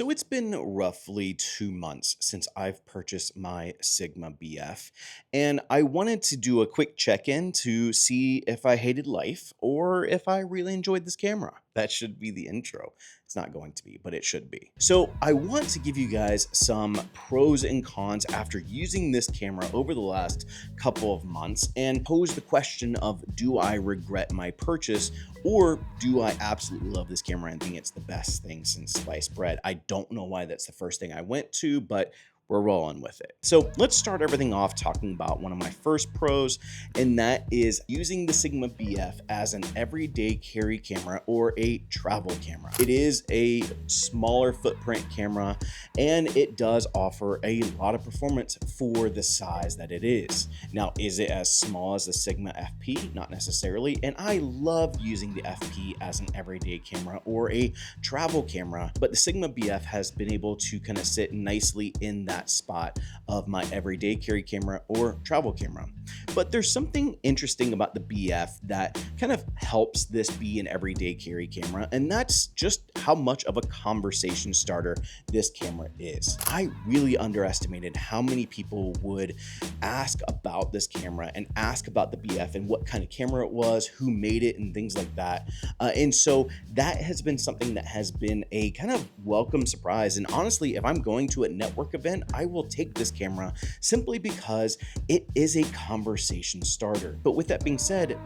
So it's been roughly 2 months since I've purchased my Sigma BF, and I wanted to do a quick check-in to see if I hated life or if I really enjoyed this camera. That should be the intro. It's not going to be, but it should be. So I want to give you guys some pros and cons after using this camera over the last couple of months and pose the question of, do I regret my purchase or do I absolutely love this camera and think it's the best thing since sliced bread? I don't know why that's the first thing I went to, but we're rolling with it. So let's start everything off talking about one of my first pros, and that is using the Sigma BF as an everyday carry camera or a travel camera. It is a smaller footprint camera, and it does offer a lot of performance for the size that it is. Now, is it as small as the Sigma FP? Not necessarily, and I love using the FP as an everyday camera or a travel camera, but the Sigma BF has been able to kind of sit nicely in that spot of my everyday carry camera or travel camera. But there's something interesting about the BF that kind of helps this be an everyday carry camera, and that's just how much of a conversation starter this camera is. I really underestimated how many people would ask about this camera and ask about the BF and what kind of camera it was, who made it, and things like that. And so that has been something that has been a kind of welcome surprise. And honestly, if I'm going to a network event, I will take this camera simply because it is a conversation starter. But with that being said,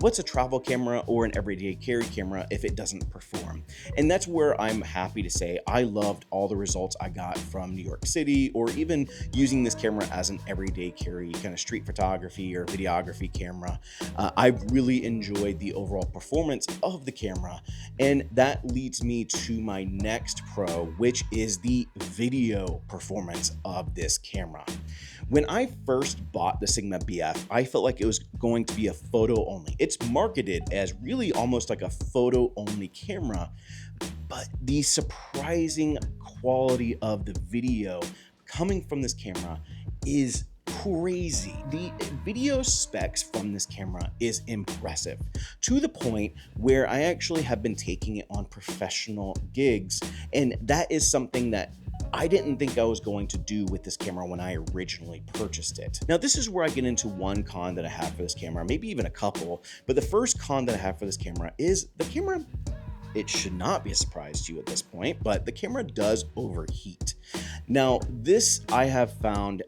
what's a travel camera or an everyday carry camera if it doesn't perform? And that's where I'm happy to say I loved all the results I got from New York City, or even using this camera as an everyday carry kind of street photography or videography camera. I've really enjoyed the overall performance of the camera, and that leads me to my next pro, which is the video performance of this camera. When I first bought the Sigma BF, I felt like it was going to be a photo only. It's marketed as really almost like a photo only camera, but the surprising quality of the video coming from this camera is crazy. The video specs from this camera is impressive, to the point where I actually have been taking it on professional gigs, and that is something that I didn't think I was going to do with this camera when I originally purchased it. Now, this is where I get into one con that I have for this camera, maybe even a couple, but the first con that I have for this camera is the camera. It should not be a surprise to you at this point, but the camera does overheat. Now, this I have found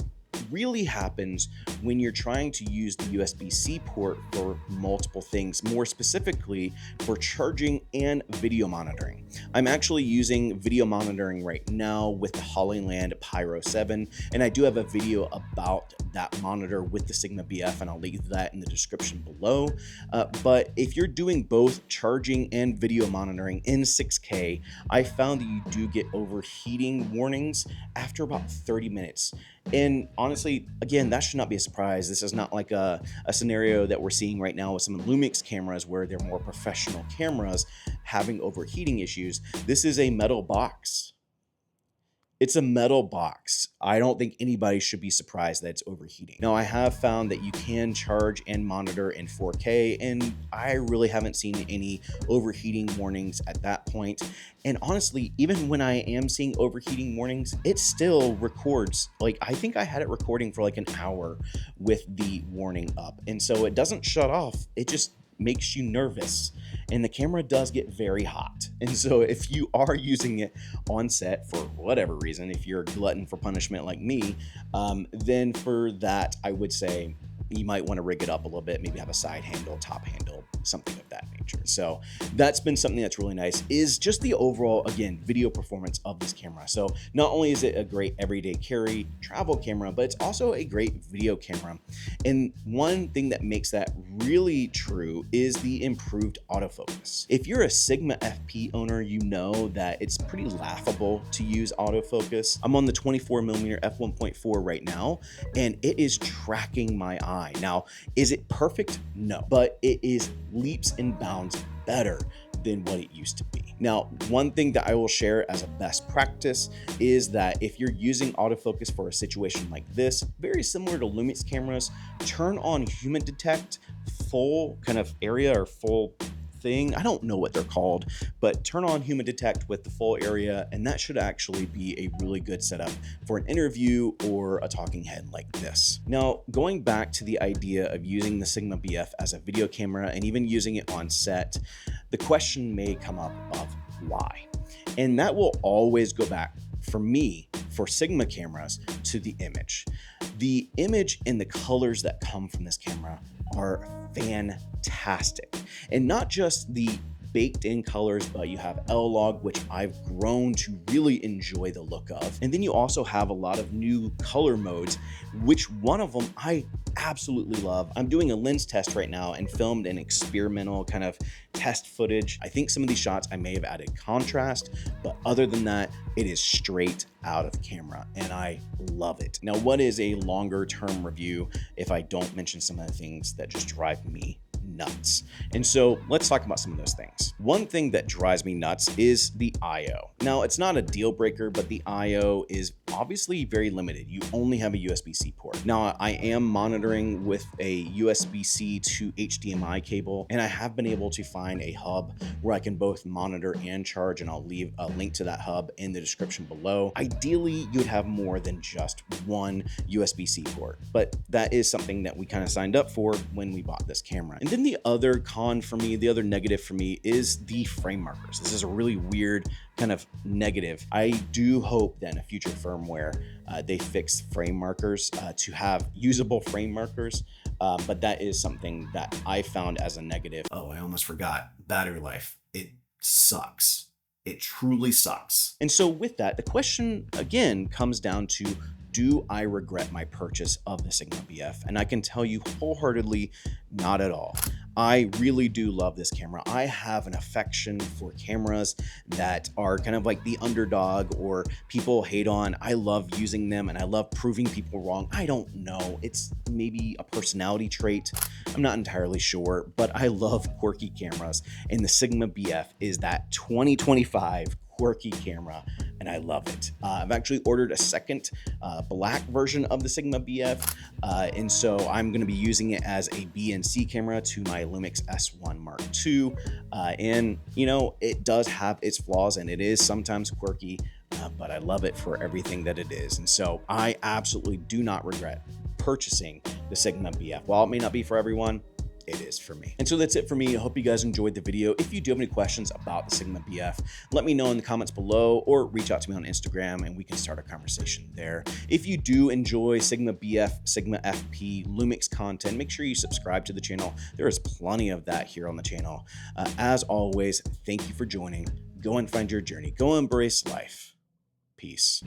really happens when you're trying to use the USB-C port for multiple things, more specifically for charging and video monitoring. I'm actually using video monitoring right now with the Hollyland Pyro 7, and I do have a video about that monitor with the Sigma BF, and I'll leave that in the description below. But if you're doing both charging and video monitoring in 6K, I found that you do get overheating warnings after about 30 minutes. And honestly, again, that should not be a surprise. This is not like a scenario that we're seeing right now with some Lumix cameras where they're more professional cameras having overheating issues. This is a metal box. It's a metal box. I don't think anybody should be surprised that it's overheating. Now, I have found that you can charge and monitor in 4K, and I really haven't seen any overheating warnings at that point. And honestly, even when I am seeing overheating warnings, it still records. Like, I think I had it recording for like an hour with the warning up. And so it doesn't shut off. It just makes you nervous, and the camera does get very hot. And so if you are using it on set for whatever reason, if you're a glutton for punishment like me, then for that, I would say you might want to rig it up a little bit, maybe have a side handle, top handle, something of that nature. So that's been something that's really nice, is just the overall, again, video performance of this camera. So not only is it a great everyday carry travel camera, but it's also a great video camera. And one thing that makes that really true is the improved autofocus. If you're a Sigma FP owner, you know that it's pretty laughable to use autofocus. I'm on the 24mm f1.4 right now, and it is tracking my eye. Now, is it perfect? No, but it is leaps and bounds better than what it used to be. Now, one thing that I will share as a best practice is that if you're using autofocus for a situation like this, very similar to Lumix cameras, turn on human detect full kind of area or full thing. I don't know what they're called, but turn on human detect with the full area, and that should actually be a really good setup for an interview or a talking head like this. Now, going back to the idea of using the Sigma BF as a video camera and even using it on set, the question may come up of why. And that will always go back, for me, for Sigma cameras, to the image. The image and the colors that come from this camera are fantastic. And not just the baked in colors, but you have L-Log, which I've grown to really enjoy the look of. And then you also have a lot of new color modes, which one of them I absolutely love. I'm doing a lens test right now and filmed an experimental kind of test footage. I think some of these shots I may have added contrast, but other than that, it is straight out of camera and I love it. Now, what is a longer term review if I don't mention some of the things that just drive me nuts? And so let's talk about some of those things. One thing that drives me nuts is the IO. Now, it's not a deal breaker, but the IO is obviously very limited. You only have a USB-C port. Now, I am monitoring with a USB-C to HDMI cable, and I have been able to find a hub where I can both monitor and charge, and I'll leave a link to that hub in the description below. Ideally, you'd have more than just one USB-C port, but that is something that we kind of signed up for when we bought this camera. And then the other con for me, the other negative for me, is the frame markers. This is a really weird kind of negative. I do hope that in a future firmware, they fix frame markers to have usable frame markers, but that is something that I found as a negative. Oh, I almost forgot. Battery life. It sucks. It truly sucks. And so with that, the question again comes down to, do I regret my purchase of the Sigma BF? And I can tell you wholeheartedly, not at all. I really do love this camera. I have an affection for cameras that are kind of like the underdog or people hate on. I love using them and I love proving people wrong. I don't know. It's maybe a personality trait. I'm not entirely sure, but I love quirky cameras. And the Sigma BF is that 2025 quirky camera, and I love it. I've actually ordered a second black version of the Sigma BF, and so I'm going to be using it as a B and C camera to my Lumix S1 Mark II, and you know, it does have its flaws and it is sometimes quirky, but I love it for everything that it is, and so I absolutely do not regret purchasing the Sigma BF. While it may not be for everyone, it is for me. And so that's it for me. I hope you guys enjoyed the video. If you do have any questions about the Sigma BF, let me know in the comments below or reach out to me on Instagram and we can start a conversation there. If you do enjoy Sigma BF, Sigma FP, Lumix content, make sure you subscribe to the channel. There is plenty of that here on the channel. As always, thank you for joining. Go and find your journey. Go embrace life. Peace.